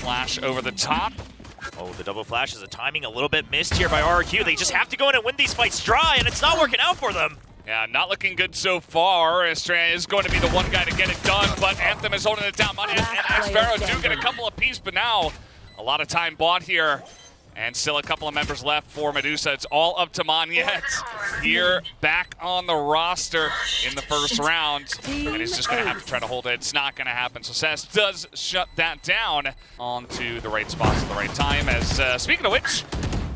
Flash over the top. Oh, the double flash is a timing a little bit missed here by RRQ. They just have to go in and win these fights dry, and it's not working out for them. Yeah, not looking good so far. Estrella is going to be the one guy to get it done, but Anthem is holding it down. Money and Xvero do get a couple apiece, but now a lot of time bought here. And still a couple of members left for Medusa. It's all up to Monyet here, back on the roster in the first round. And he's just going to have to try to hold it. It's not going to happen. So Sess does shut that down onto the right spots at the right time. As speaking of which,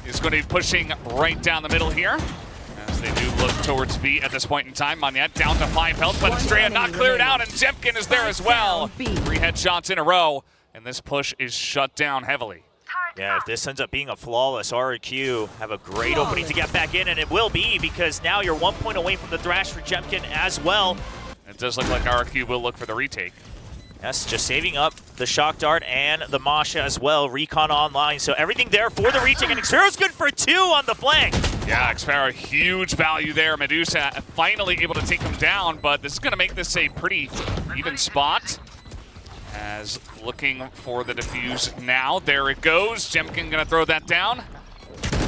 he's going to be pushing right down the middle here. As they do look towards B at this point in time. Monyet down to 5 health, but Estrella not cleared out, and Jemkin is there as well. 3 headshots in a row, and this push is shut down heavily. Yeah, if this ends up being a flawless, RRQ have a great opening to get back in, and it will be because now you're 1 point away from the thrash for Jemkin as well. It does look like RRQ will look for the retake. Yes, just saving up the shock dart and the Masha as well. Recon online, so everything there for the retake, and Xvero's good for 2 on the flank. Yeah, Xvero, huge value there. Medusa finally able to take him down, but this is going to make this a pretty even spot. As looking for the defuse now. There it goes. Jemkin gonna throw that down.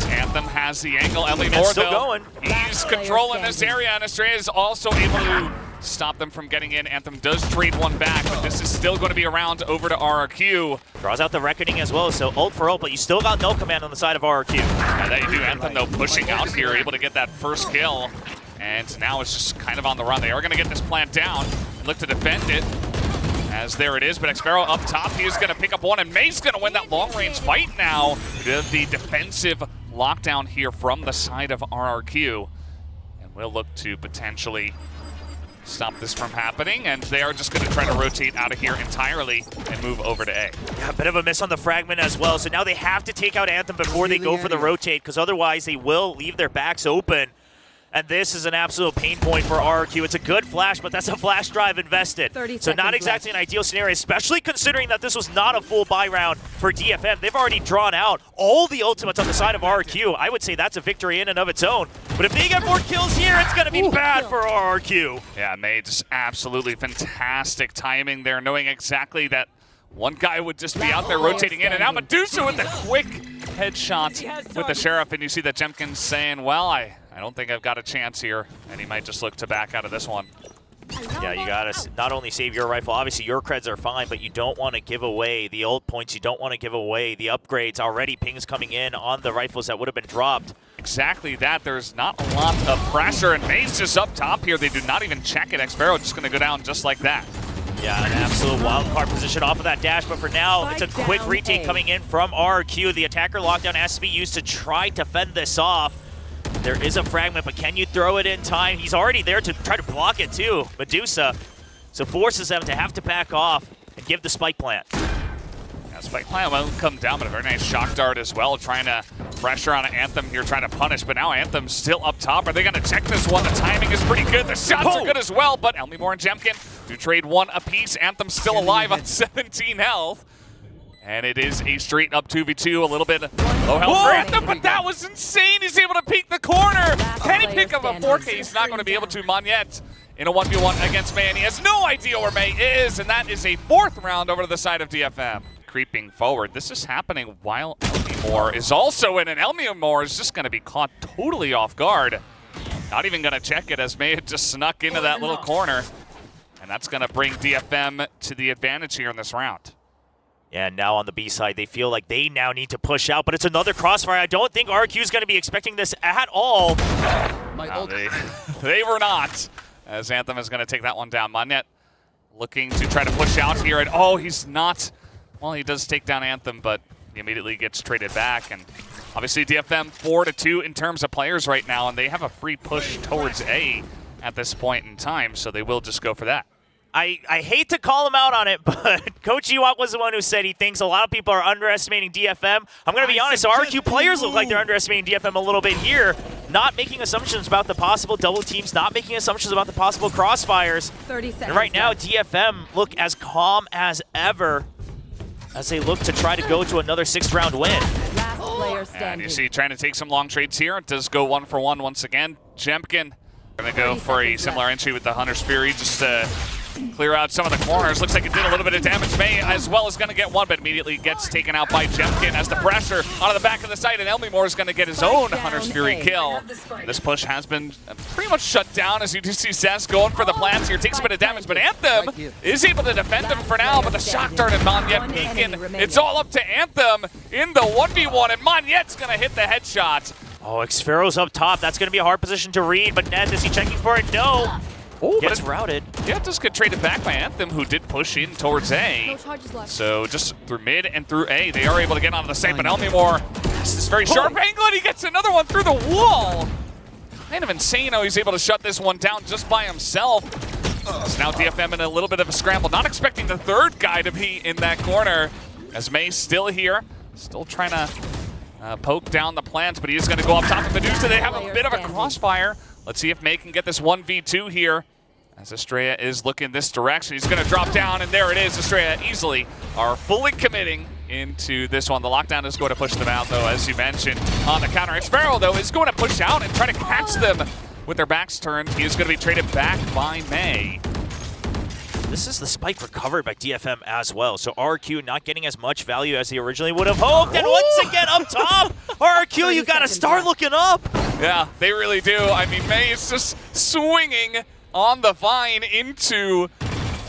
Anthem has the angle. Ellie Moore, still going. He's controlling this area, and Estrella is also able to stop them from getting in. Anthem does trade one back, but this is still going to be around over to RRQ. Draws out the Reckoning as well, so ult for ult, but you still got no command on the side of RRQ. Yeah, that you do. Anthem, though, pushing out here, able to get that first kill. And now it's just kind of on the run. They are going to get this plant down and look to defend it. As there it is, but Xvero up top, he is going to pick up one, and May's going to win that long-range fight now. The defensive lockdown here from the side of RRQ. And we'll look to potentially stop this from happening, and they are just going to try to rotate out of here entirely and move over to A. Yeah, a bit of a miss on the fragment as well, so now they have to take out Anthem before they go for the rotate, because otherwise they will leave their backs open. And this is an absolute pain point for RRQ. It's a good flash, but that's a flash drive invested. So not exactly an ideal scenario, especially considering that this was not a full buy round for DFM. They've already drawn out all the ultimates on the side of RRQ. I would say that's a victory in and of its own. But if they get more kills here, it's going to be bad for RRQ. Yeah, May just absolutely fantastic timing there, knowing exactly that one guy would just be out there rotating in. And now Medusa with the quick headshot with the Sheriff. And you see that Jemkin's saying, well, I don't think I've got a chance here, and he might just look to back out of this one. Yeah, you gotta not only save your rifle, obviously your creds are fine, but you don't want to give away the ult points, you don't want to give away the upgrades. Already pings coming in on the rifles that would have been dropped. Exactly that, there's not a lot of pressure, and May's just up top here. They do not even check it. Xvero just gonna go down just like that. Yeah, an absolute wild card position off of that dash, but for now, it's a quick retake coming in from RRQ. The attacker lockdown has to be used to try to fend this off. There is a fragment, but can you throw it in time? He's already there to try to block it too, Medusa. So forces them to have to back off and give the spike plant. Yeah, spike plant will come down, but a very nice shock dart as well, trying to pressure on Anthem here, trying to punish, but now Anthem's still up top. Are they going to check this one? The timing is pretty good. The shots are good as well, but Ellie Moore and Jemkin do trade one apiece. Anthem's still alive on 17 health. And it is a straight up 2v2, a little bit low health for Anthem, but that was insane. He's able to peek the corner. Can he pick up a 4K? He's not going to be able to. Monyet in a 1v1 against May, and he has no idea where May is, and that is a 4th round over to the side of DFM. Creeping forward. This is happening while Ellie Moore is also in, and Ellie Moore is just going to be caught totally off guard. Not even going to check it, as May had just snuck into that little corner. And that's going to bring DFM to the advantage here in this round. Yeah, now on the B side, they feel like they now need to push out, but it's another crossfire. I don't think RQ is going to be expecting this at all. No, they were not, as Anthem is going to take that one down. Monyet looking to try to push out here, and oh, he's not. Well, he does take down Anthem, but he immediately gets traded back. And obviously DFM 4-2 in terms of players right now, and they have a free push towards A at this point in time, so they will just go for that. I hate to call him out on it, but Coach Ewok was the one who said he thinks a lot of people are underestimating DFM. I'm going to be honest, RQ players look like they're underestimating DFM a little bit here. Not making assumptions about the possible double teams, not making assumptions about the possible crossfires. 30 seconds and right now, DFM look as calm as ever as they look to try to go to another 6th round win. Last player standing. And you see trying to take some long trades here. It does go 1-for-1 once again. Jemkin going to go for a similar entry with the Hunter's Fury, just to clear out some of the corners. Looks like it did a little bit of damage. May as well is going to get one, but immediately gets taken out by Jemkin as the pressure onto the back of the site, and Elmimore is going to get his own Hunter's Fury kill. This push has been pretty much shut down as you do see Cess going for the plants here. Takes a bit of damage, but Anthem is able to defend him for now, but the shock dart and Monyet peeking. It's all up to Anthem in the 1v1, and Monyet's going to hit the headshot. Oh, Xfero's up top. That's going to be a hard position to read, but Ned, is he checking for it? No. Oh, gets routed. Yeah, it does get traded back by Anthem, who did push in towards A. So just through mid and through A, they are able to get onto the site, but Elmimore has this very sharp angle, and he gets another one through the wall. Kind of insane how he's able to shut this one down just by himself. So now DFM in a little bit of a scramble, not expecting the third guy to be in that corner, as May's still here, still trying to poke down the plants, but he is going to go up top of Medusa. They have a bit of a crossfire. Let's see if May can get this 1v2 here. As Estrella is looking this direction, he's going to drop down, and there it is. Estrella easily are fully committing into this one. The lockdown is going to push them out, though, as you mentioned, on the counter. Xfero, though, is going to push out and try to catch them with their backs turned. He is going to be traded back by May. This is the spike recovered by DFM as well, so RQ not getting as much value as he originally would have hoped, and once again up top, RQ, you gotta start looking up. Yeah, they really do. I mean, May is just swinging on the vine into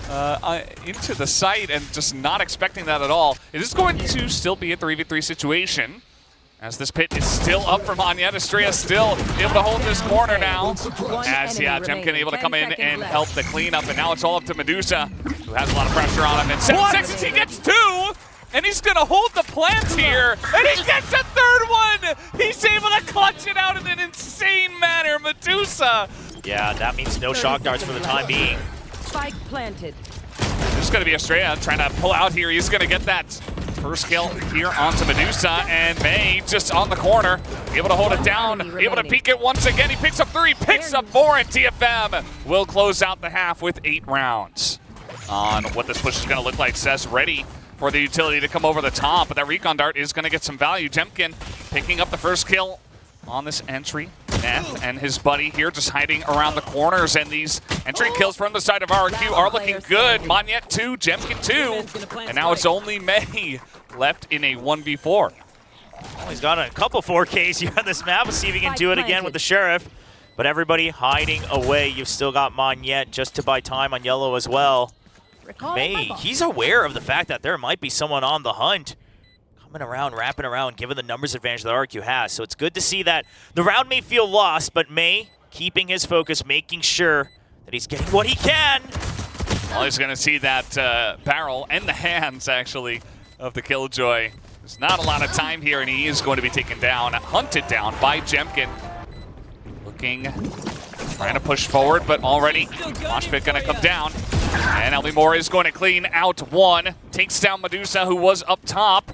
the site and just not expecting that at all. It is going to still be a 3v3 situation, as this pit is still up for Monyet. Estrella still able to hold this corner now. As, yeah, Jemkin able to come in and help the cleanup, and now it's all up to Medusa, who has a lot of pressure on him. In 7 seconds, he gets two, and he's going to hold the plant here, and he gets a third one! He's able to clutch it out in an insane manner, Medusa! Yeah, that means no shock darts for the time being. Spike planted. There's going to be Estrella trying to pull out here. He's going to get that first kill here onto Medusa, and May just on the corner, able to hold it down, able to peek it once again. He picks up 3, picks up 4, and TFM will close out the half with 8 rounds. On what this push is going to look like, Cess ready for the utility to come over the top, but that recon dart is going to get some value. Jemkin picking up the first kill on this entry. Neth and his buddy here just hiding around the corners, and these entry kills from the side of RQ are looking good. Monyet 2, Jemkin 2, and now it's only May left in a 1v4. Well, he's got a couple 4Ks here on this map. We'll see if he can do it again with the Sheriff. But everybody hiding away. You've still got Monyet just to buy time on yellow as well. May, he's aware of the fact that there might be someone on the hunt. Coming around, wrapping around, given the numbers advantage that RQ has. So it's good to see that the round may feel lost, but May keeping his focus, making sure that he's getting what he can. Well, he's going to see that barrel and the hands, actually, of the Killjoy. There's not a lot of time here, and he is going to be taken down, hunted down by Jemkin. Looking, trying to push forward, but already Moshpit going to come down. And Elmimore is going to clean out one. Takes down Medusa, who was up top.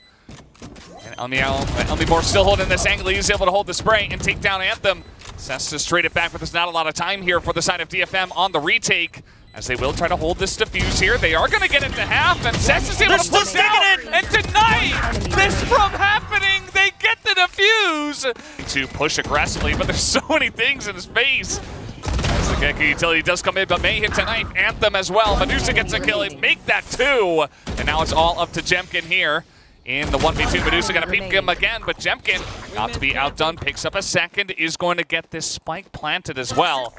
And Elmimore still holding this angle. He's able to hold the spray and take down Anthem. Cess just trade it back, but there's not a lot of time here for the side of DFM on the retake, as they will try to hold this defuse here. They are going to get into half, and Cess is able to push down and deny this from happening. They get the defuse to push aggressively, but there's so many things in his face. As the Gecko utility does come in, but May hits a knife. Anthem as well. Medusa gets a kill. Make that 2, and now it's all up to Jemkin here. In the 1v2, Medusa going to peek him again, but Jemkin, not to be outdone, picks up a second, is going to get this spike planted as well.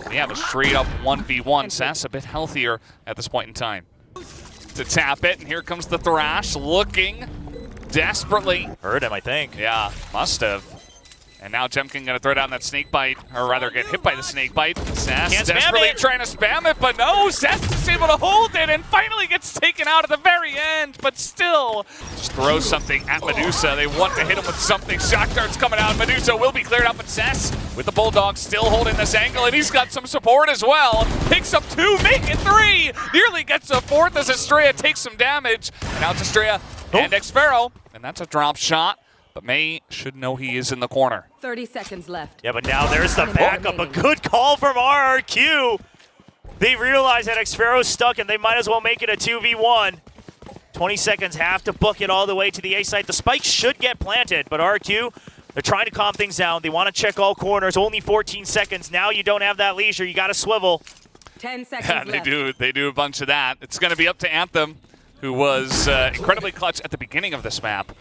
We have a straight-up 1v1. Sass a bit healthier at this point in time. To tap it, and here comes the Thrash, looking desperately. Heard him, I think. Yeah, must have. And now Jemkin going to throw down that snake bite, or rather get hit by the snake bite. Sass desperately trying to spam it, but no, Sass is able to hold it and finally gets taken out at the very end, but still just throws something at Medusa. They want to hit him with something. Shock darts coming out. Medusa will be cleared out, but Sass with the Bulldog still holding this angle, and he's got some support as well. Picks up 2, make it 3, nearly gets a 4th as Estrella takes some damage. And now it's Estrella and Xfero, and that's a drop shot. But May should know he is in the corner. 30 seconds left. Yeah, but now there's the backup. A good call from RRQ. They realize that Xfero's stuck and they might as well make it a 2v1. 20 seconds, have to book it all the way to the A site. The spike should get planted, but RRQ, they're trying to calm things down. They want to check all corners. Only 14 seconds. Now you don't have that leisure. You got to swivel. 10 seconds Yeah, left. they do a bunch of that. It's going to be up to Anthem, who was incredibly clutch at the beginning of this map.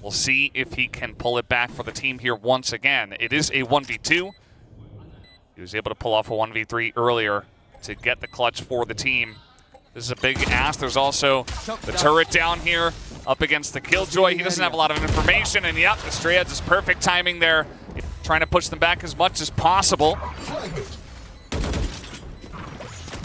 We'll see if he can pull it back for the team here once again. It is a 1v2. He was able to pull off a 1v3 earlier to get the clutch for the team. This is a big ask. There's also the turret down here up against the Killjoy. He doesn't have a lot of information, and yep, Estrella just perfect timing there, trying to push them back as much as possible.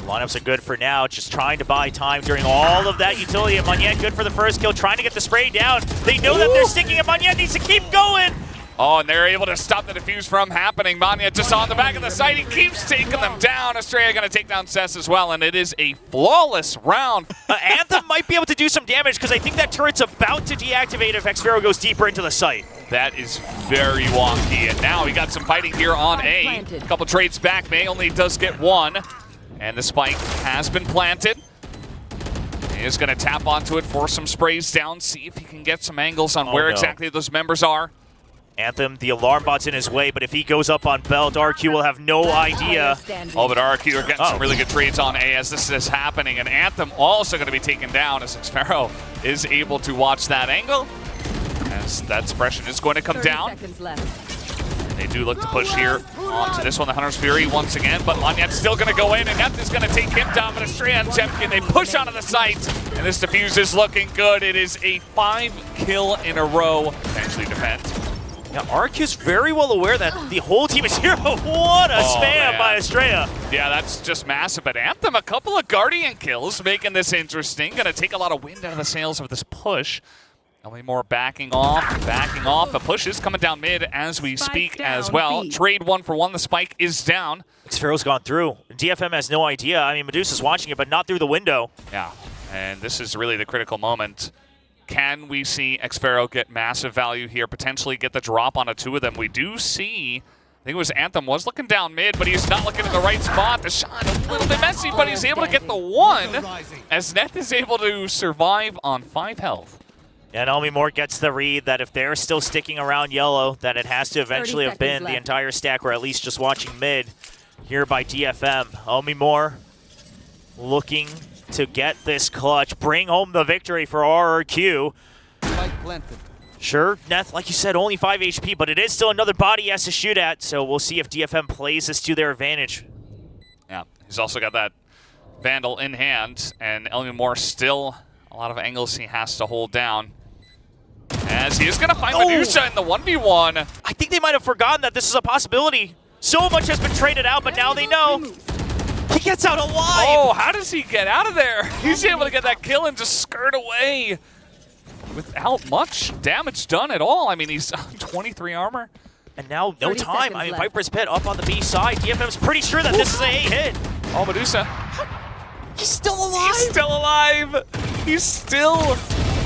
Lineups are good for now, just trying to buy time during all of that utility. And Magnet good for the first kill, trying to get the spray down. They know that they're sticking, and Magnet needs to keep going. Oh, and they're able to stop the defuse from happening. Manya just on the back of the site. He keeps taking them down. Estrella going to take down Cess as well, and it is a flawless round. Anthem might be able to do some damage because I think that turret's about to deactivate if xFaroe goes deeper into the site. That is very wonky, and now we got some fighting here on A. A couple trades back. May only does get one, and the spike has been planted. He is going to tap onto it, force some sprays down, see if he can get some angles on where exactly those members are. Anthem, the alarm bot's in his way, but if he goes up on Belt, RQ will have no idea. Oh, but RQ are getting some really good trades on A as this is happening, and Anthem also going to be taken down as xFaroe is able to watch that angle. As that suppression is going to come down. They do look to push here onto this one, the Hunter's Fury once again, but Lanyet's still going to go in, and Neth is going to take him down, but Estrella and Jemkin, they push onto the site, and this defuse is looking good. It is a 5-kill in a row, potentially defend. Yeah, RQ's very well aware that the whole team is here. What a spam by Estrella. Yeah, that's just massive, but Anthem, a couple of Guardian kills, making this interesting. Going to take a lot of wind out of the sails of this push. Only more backing off. A push is coming down mid as we speak as well. B. Trade 1-for-1, the spike is down. xFaroe's gone through. DFM has no idea. I mean, Medusa's watching it, but not through the window. Yeah, and this is really the critical moment. Can we see xFaroe get massive value here, potentially get the drop on a two of them? We do see, I think it was Anthem was looking down mid, but he's not looking in the right spot. The shot a little bit messy, but he's able to get the one as Neth is able to survive on 5 health. And Elmi Moore gets the read that if they're still sticking around yellow, that it has to eventually have been the entire stack, or at least just watching mid here by DFM. Elmi Moore looking to get this clutch, bring home the victory for RRQ. Sure, Neth, like you said, only 5 HP, but it is still another body he has to shoot at, so we'll see if DFM plays this to their advantage. Yeah, he's also got that Vandal in hand, and Elmi Moore still a lot of angles he has to hold down. As he is going to find Medusa in the 1v1. I think they might have forgotten that this is a possibility. So much has been traded out, but now they know. He gets out alive! Oh, how does he get out of there? He's able to get that kill and just skirt away without much damage done at all. I mean, he's on 23 armor. And now, no time. I mean, Viper's Pit up on the B side. DFM's pretty sure that this is a hit. Oh, Medusa. He's still alive! He's still alive! He's still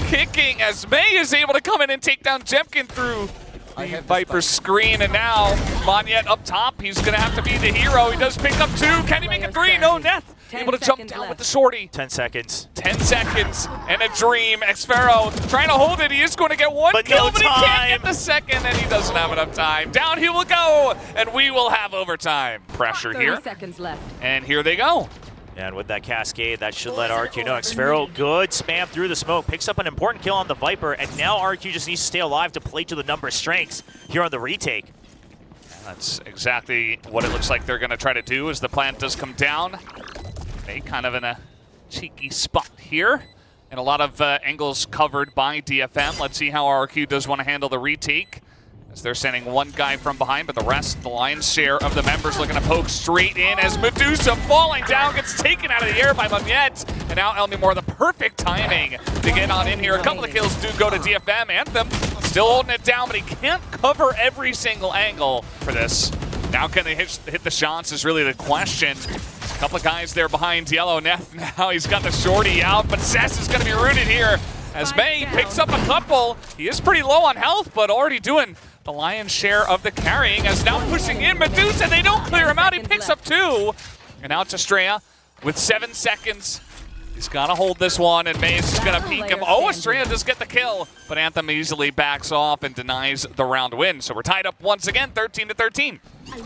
kicking as May is able to come in and take down Jemkin through the Viper's screen, and now Magnet up top. He's going to have to be the hero. He does pick up 2. Can he make a 3? No, Neth able to jump down with the shorty. 10 seconds. 10 seconds and a dream. xFaroe trying to hold it. He is going to get one kill, but he can't get the second, and he doesn't have enough time. Down he will go, and we will have overtime. Pressure here. 30 seconds left. And here they go. And with that cascade, that should let RQ know. xFaroe, good spam through the smoke, picks up an important kill on the Viper, and now RQ just needs to stay alive to play to the number of strengths here on the retake. That's exactly what it looks like they're going to try to do as the plant does come down. They kind of in a cheeky spot here, and a lot of angles covered by DFM. Let's see how RQ does want to handle the retake, as they're sending one guy from behind, but the rest, the lion's share of the members looking to poke straight in as Medusa falling down, gets taken out of the air by Magnet. And now Elmi Moore, the perfect timing to get on in here. A couple of kills do go to DFM. Anthem still holding it down, but he can't cover every single angle for this. Now can they hit the shots is really the question. A couple of guys there behind yellow. Now he's got the shorty out, but Cess is going to be rooted here as May picks up a couple. He is pretty low on health, but already doing the lion's share of the carrying, as now pushing in Medusa. They don't clear him out. He picks up 2. And now it's Estrella with 7 seconds. He's got to hold this one, and May is just going to peek him. Oh, Estrella does get the kill, but Anthem easily backs off and denies the round win. So we're tied up once again, 13-13.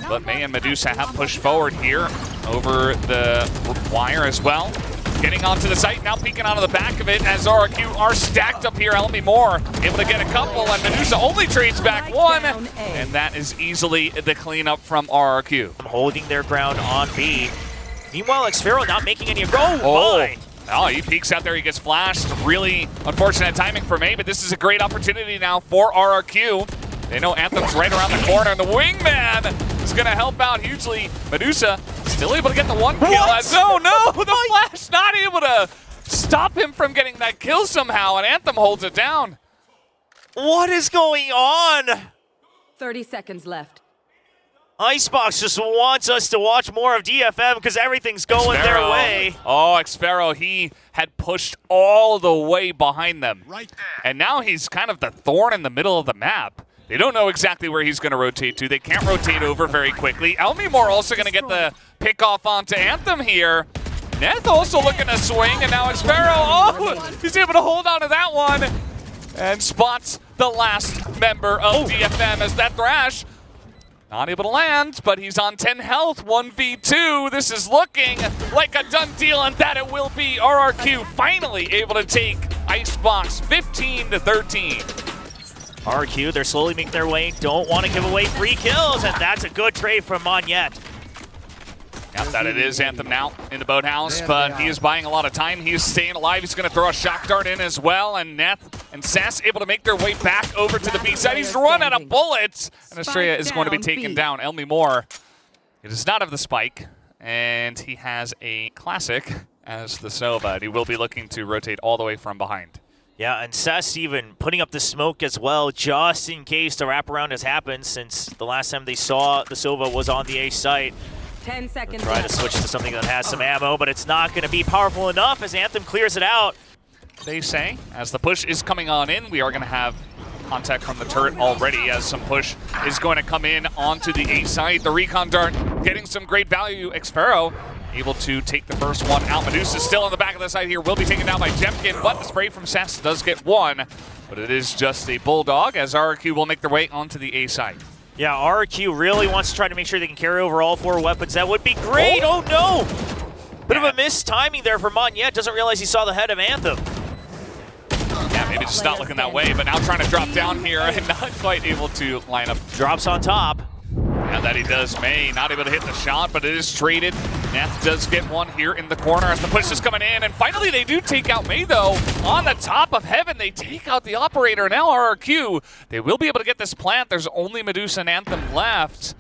But May and Medusa have pushed forward here. over the wire as well. Getting onto the site, now peeking onto the back of it as RRQ are stacked up here. Elmi Moore able to get a couple, and Medusa only trades back one, and that is easily the cleanup from RRQ. Holding their ground on B. Meanwhile, Xfero not making any. Oh, oh, he peeks out there, he gets flashed. Really unfortunate timing for May, but this is a great opportunity now for RRQ. They know Anthem's right around the corner, and the wingman is going to help out hugely. Medusa still able to get the one kill. Oh no, the flash not able to stop him from getting that kill somehow, and Anthem holds it down. What is going on? 30 seconds left. Icebox just wants us to watch more of DFM because everything's going their way. Oh, Xfero, he had pushed all the way behind them. And now he's kind of the thorn in the middle of the map. They don't know exactly where he's going to rotate to. They can't rotate over very quickly. Elmi Moore also going to get the pick off onto Anthem here. Neth also looking to swing, and now Xfero, oh, he's able to hold on to that one and spots the last member of DFM as that Thrash not able to land, but he's on 10 health, 1v2. This is looking like a done deal, and that it will be. RRQ finally able to take Icebox 15-13. RRQ, they're slowly making their way, don't want to give away free kills, and that's a good trade from Monyet. Yep, that it is Anthem now in the boathouse, but he is buying a lot of time. He is staying alive. He's going to throw a shock dart in as well, and Neth and Sass able to make their way back over to the B side. He's run out of bullets, and Estrella is going to be taken down. Elmi Moore, he does not have the spike, and he has a classic as the Sova, and he will be looking to rotate all the way from behind. Yeah, and Sass even putting up the smoke as well, just in case the wraparound has happened, since the last time they saw the Sova was on the A site. 10 seconds Try to switch to something that has some ammo, but it's not going to be powerful enough as Anthem clears it out. They say, as the push is coming on in, we are going to have contact from the turret already as some push is going to come in onto the A side. The recon dart getting some great value. Xfero able to take the first one out. Medusa still on the back of the side here, will be taken down by Jemkin, but the spray from Sass does get one. But it is just a bulldog as RRQ will make their way onto the A side. Yeah, RRQ really wants to try to make sure they can carry over all 4 weapons. That would be great. Oh no! Bit of a missed timing there for Monyet. Doesn't realize he saw the head of Anthem. Yeah, maybe just not looking that way, but now trying to drop down here and not quite able to line up. Drops on top. Yeah, that he does. May not able to hit the shot, but it is traded. Neth does get one here in the corner as the push is coming in, and finally they do take out May though. On the top of heaven, they take out the operator. Now RRQ, they will be able to get this plant. There's only Medusa and Anthem left.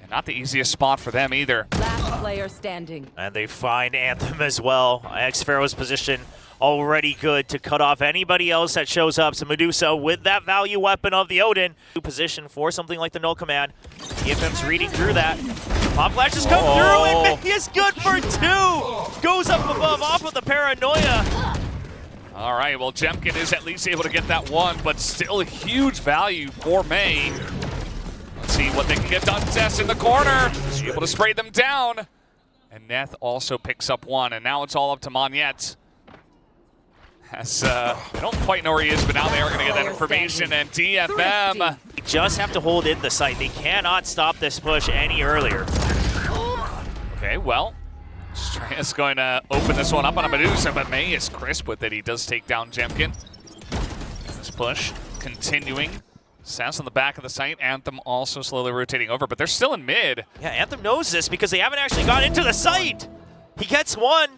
And not the easiest spot for them either. Last player standing. And they find Anthem as well. Xfero's position already good to cut off anybody else that shows up. So Medusa with that value weapon of the Odin. Position for something like the null command. EFM's reading through that. Pop flashes come through and May is good for 2. Goes up above off of the paranoia. All right, well Jemkin is at least able to get that one, but still a huge value for May. Let's see what they can get done. Tess in the corner, able to spray them down. And Neth also picks up one, and now it's all up to Monyet. As I don't quite know where he is, but now they are going to get that information, and DFM. They just have to hold in the site. They cannot stop this push any earlier. Okay, well, Streya's going to open this one up on a Medusa, but May is crisp with it. He does take down Jemkin. This push continuing. Sass on the back of the site. Anthem also slowly rotating over, but they're still in mid. Yeah, Anthem knows this because they haven't actually gone into the site. He gets one.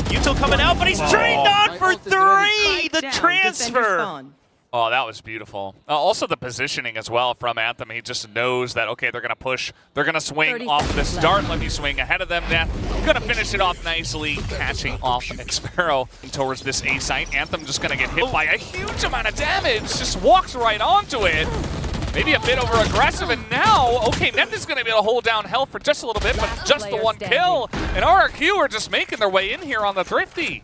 Yuto coming out, but he's trained on for 3! The transfer! Oh, that was beautiful. Also the positioning as well from Anthem. He just knows that, okay, they're going to push. They're going to swing off the start. Let me swing ahead of them. Neth going to finish it off nicely, catching off Xfero towards this A site. Anthem just going to get hit by a huge amount of damage. Just walks right onto it. Maybe a bit over aggressive, and now, okay, Neth is going to be able to hold down health for just a little bit, but just the one kill. And RRQ are just making their way in here on the Thrifty.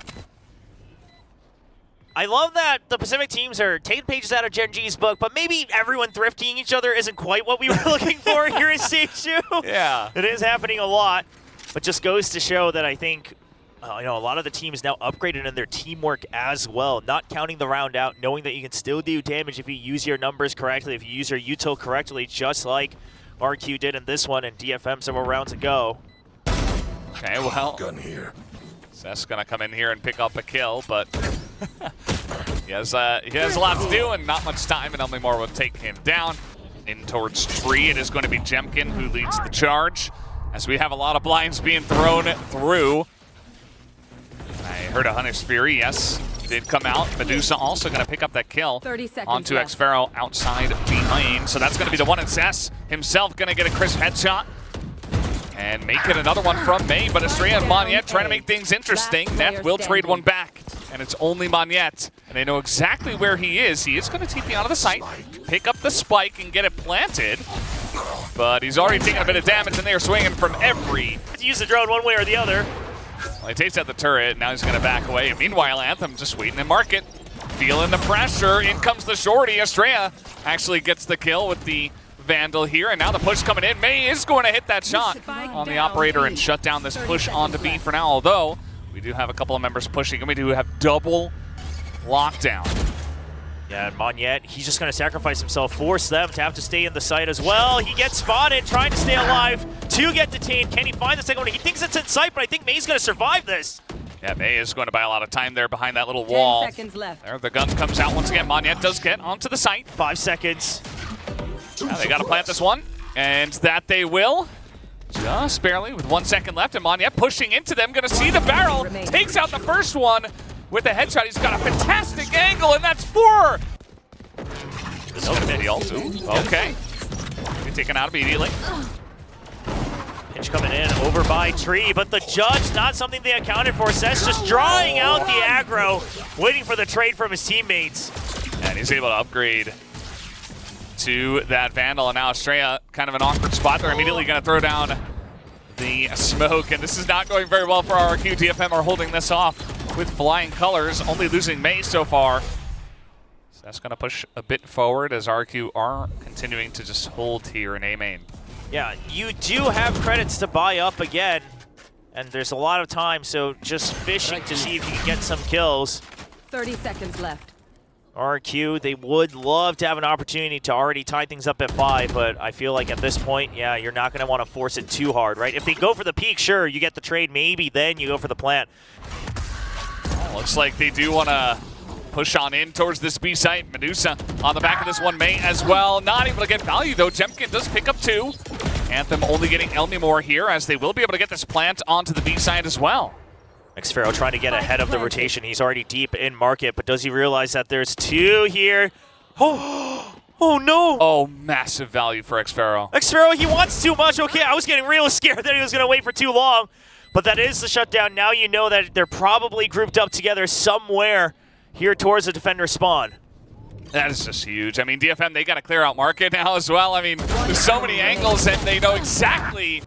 I love that the Pacific teams are taking pages out of Gen G's book, but maybe everyone thriftying each other isn't quite what we were looking for here in Stage 2. Yeah. It is happening a lot, but just goes to show that I think a lot of the teams now upgraded in their teamwork as well, not counting the round out, knowing that you can still do damage if you use your numbers correctly, if you use your util correctly, just like RQ did in this one and DFM several rounds ago. Okay, well, Gun here. Seth's gonna come in here and pick up a kill, but he has a lot to do and not much time, and Elmimore will take him down. In towards Tree, it is going to be Jemkin who leads the charge, as we have a lot of blinds being thrown through. I heard a Hunter's Fury, yes, did come out. Medusa also going to pick up that kill 30 seconds onto left. Xpharaoh outside behind. So that's going to be the one, and Sess himself going to get a crisp headshot. And make it another one from May, but Estrella and Monyet trying to make things interesting. Neth will trade one back, and it's only Monyet. And they know exactly where he is. He is going to TP out of the site, pick up the spike, and get it planted. But he's already taken a bit of damage, and they are swinging from every... Use the drone one way or the other. Well, he takes out the turret, now he's going to back away. Meanwhile, Anthem just waiting in market, feeling the pressure. In comes the shorty. Estrella actually gets the kill with the Vandal here, and now the push coming in. May is going to hit that shot on the operator and shut down this push onto B for now, although we do have a couple of members pushing, and we do have double lockdown. Yeah, and Monyet, he's just going to sacrifice himself, force them to have to stay in the site as well. He gets spotted, trying to stay alive, to get detained. Can he find the second one? He thinks it's in sight, but I think May's going to survive this. Yeah, May is going to buy a lot of time there behind that little wall. 10 seconds left. There, the gun comes out once again. Monyet does get onto the site. 5 seconds. Yeah, they got to plant this one, and that they will. Just barely, with 1 second left, and Monyet pushing into them. Going to see the barrel, takes out the first one with a headshot. He's got a fantastic angle, and that's 4. This is going to be the ult. Okay. Be taken out immediately. Pinch coming in, over by Tree, but the judge, not something they accounted for. Seth's just drawing out the aggro, waiting for the trade from his teammates. And he's able to upgrade to that Vandal, and now Estrella, kind of an awkward spot. They're immediately going to throw down the smoke, and this is not going very well for RQ. DFM are holding this off with flying colors, only losing May so far. So that's going to push a bit forward as RQ are continuing to just hold here in A main. Yeah, you do have credits to buy up again, and there's a lot of time, so just fishing to see if you can get some kills. 30 seconds left. RQ, they would love to have an opportunity to already tie things up at 5, but I feel like at this point, yeah, you're not going to want to force it too hard, right? If they go for the peak, sure, you get the trade, maybe then you go for the plant. Well, looks like they do want to push on in towards this B site. Medusa on the back of this one, May as well. Not able to get value, though. Jemkin does pick up 2. Anthem only getting Elmimore here, as they will be able to get this plant onto the B side as well. Xpharaoh trying to get ahead of the rotation. He's already deep in market, but does he realize that there's 2 here? Oh, oh no! Oh, massive value for Xpharaoh. Xpharaoh, he wants too much. Okay, I was getting real scared that he was going to wait for too long, but that is the shutdown. Now you know that they're probably grouped up together somewhere here towards the defender spawn. That is just huge. I mean, DFM, they got to clear out market now as well. I mean, there's so many angles, and they know exactly.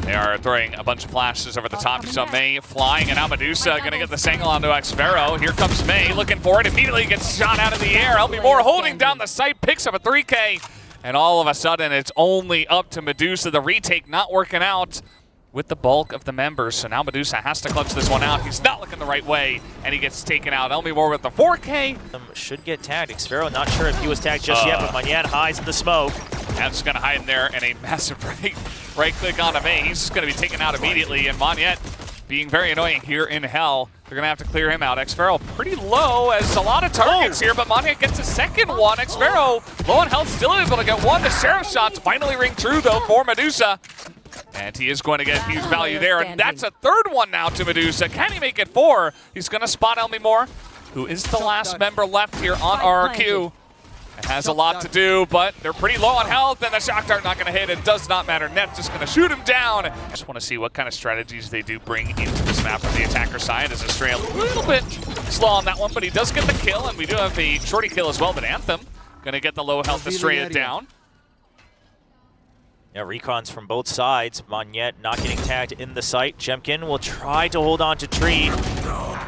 They are throwing a bunch of flashes over the top. So May flying, and now Medusa going to get this angle onto Xpharaoh. Here comes May, looking for it, immediately gets shot out of the air. Elmimore holding down the site, picks up a 3K, and all of a sudden it's only up to Medusa. The retake not working out with the bulk of the members, so now Medusa has to clutch this one out. He's not looking the right way, and he gets taken out. Elmimore with the 4K. Should get tagged. Xpharaoh, not sure if he was tagged just yet, but Monyet hides in the smoke. That's going to hide in there, and a massive right click onto May. He's just going to be taken out immediately, and Monyet being very annoying here in Hell. They're going to have to clear him out. Xpharaoh pretty low as a lot of targets here, but Monyet gets a second one. Xpharaoh low on health, still able to get one. The Sheriff shots finally ring true, though, for Medusa. And he is going to get huge value there, and that's a 3rd one now to Medusa. Can he make it 4? He's going to spot Elmimore, who is the last member left here on RRQ. It has a lot to do, but they're pretty low on health, and the shock dart not going to hit. It does not matter. Net just going to shoot him down. I just want to see what kind of strategies they do bring into this map from the attacker side. As Estrella a little bit slow on that one, but he does get the kill, and we do have the shorty kill as well, but Anthem going to get the low health Estrella down. Yeah, recons from both sides. Monyet not getting tagged in the site. Jemkin will try to hold on to Tree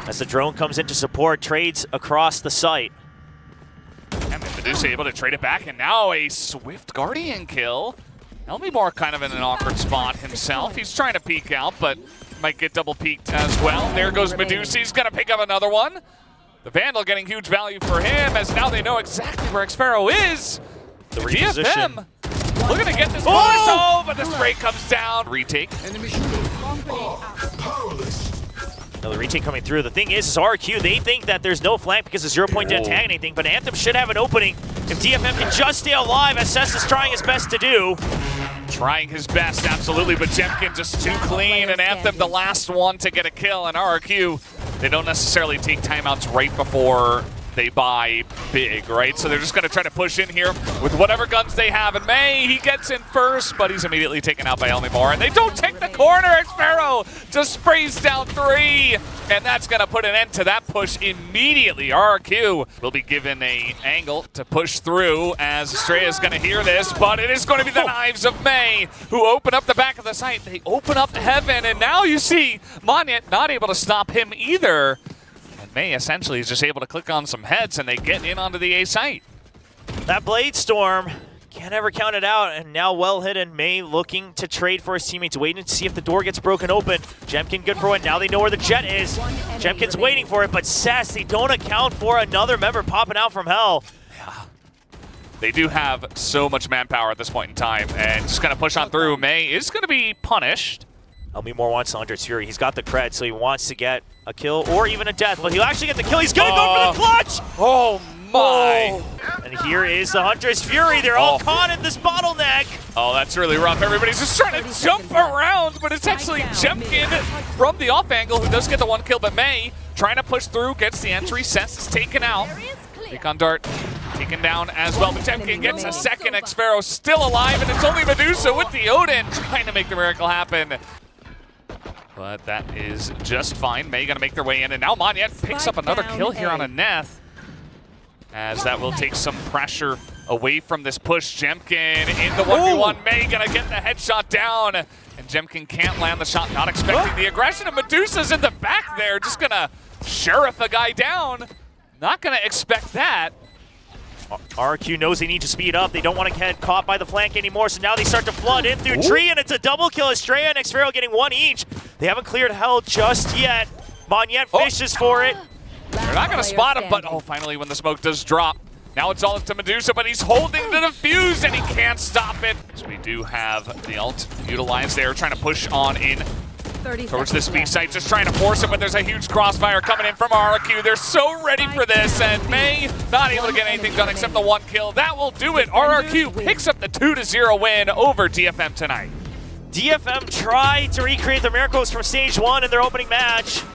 as the drone comes in to support. Trades across the site. And Medusa able to trade it back, and now a Swift Guardian kill. Elmimore kind of in an awkward spot himself. He's trying to peek out, but might get double peeked as well. There goes Medusa. He's going to pick up another one. The Vandal getting huge value for him, as now they know exactly where Xpharaoh is. The reposition. DFM Looking to get this bonus home, but the spray comes down. Retake. Another retake coming through. The thing is RQ, they think that there's no flank because of 0 point to tag anything, but Anthem should have an opening if DFM can just stay alive, as Cess is trying his best to do. Trying his best, absolutely, but Jemkin just too clean, and Anthem the last one to get a kill, and RQ, they don't necessarily take timeouts right before they buy big, right? So they're just going to try to push in here with whatever guns they have. And May, he gets in first, but he's immediately taken out by Elmimore. And they don't take the corner. Xfero just sprays down 3. And that's going to put an end to that push immediately. RRQ will be given an angle to push through as Estrella is going to hear this. But it is going to be the Knives of May who open up the back of the site. They open up heaven. And now you see Monyet not able to stop him either. May essentially is just able to click on some heads and they get in onto the A site. That Blade Storm, can't ever count it out, and now well hidden. May looking to trade for his teammates, waiting to see if the door gets broken open. Jemkin good for one, now they know where the jet is. Jemkin's waiting for it, but Cess, they don't account for another member popping out from hell. Yeah. They do have so much manpower at this point in time, and just gonna push on through. May is gonna be punished. Elmimore wants 100's Fury. He's got the cred, so he wants to get a kill or even a death, but he'll actually get the kill. He's gonna go for the clutch! Oh my! And here is the Hunter's Fury. They're all caught in this bottleneck. Oh, that's really rough. Everybody's just trying to jump around, but it's actually Jemkin from the off angle who does get the 1 kill, but May trying to push through, gets the entry. Cess is taken out. Recon Dart taken down as well, but Jemkin gets a second. Xfero still alive, and it's only Medusa with the Odin trying to make the miracle happen. But that is just fine. May gonna make their way in, and now Monyet picks up another kill here on a Neth, as that will take some pressure away from this push. Jemkin in the 1v1. May gonna get the headshot down, and Jemkin can't land the shot, not expecting the aggression, and Medusa's in the back there, just gonna sheriff a guy down. Not gonna expect that. RQ knows they need to speed up. They don't want to get caught by the flank anymore, so now they start to flood in through tree, and it's a double kill. Estrella and Xfero getting 1 each. They haven't cleared hell just yet. Monyet fishes for it. They're not going to spot him, but finally when the smoke does drop, now it's all up to Medusa, but he's holding the defuse, and he can't stop it. So we do have the ult utilized there, trying to push on in towards this B site, just trying to force it, but there's a huge crossfire coming in from RRQ. They're so ready for this, and May not able to get anything done except the 1 kill. That will do it. RRQ picks up the 2-0 win over DFM tonight. DFM tried to recreate the miracles from stage 1 in their opening match.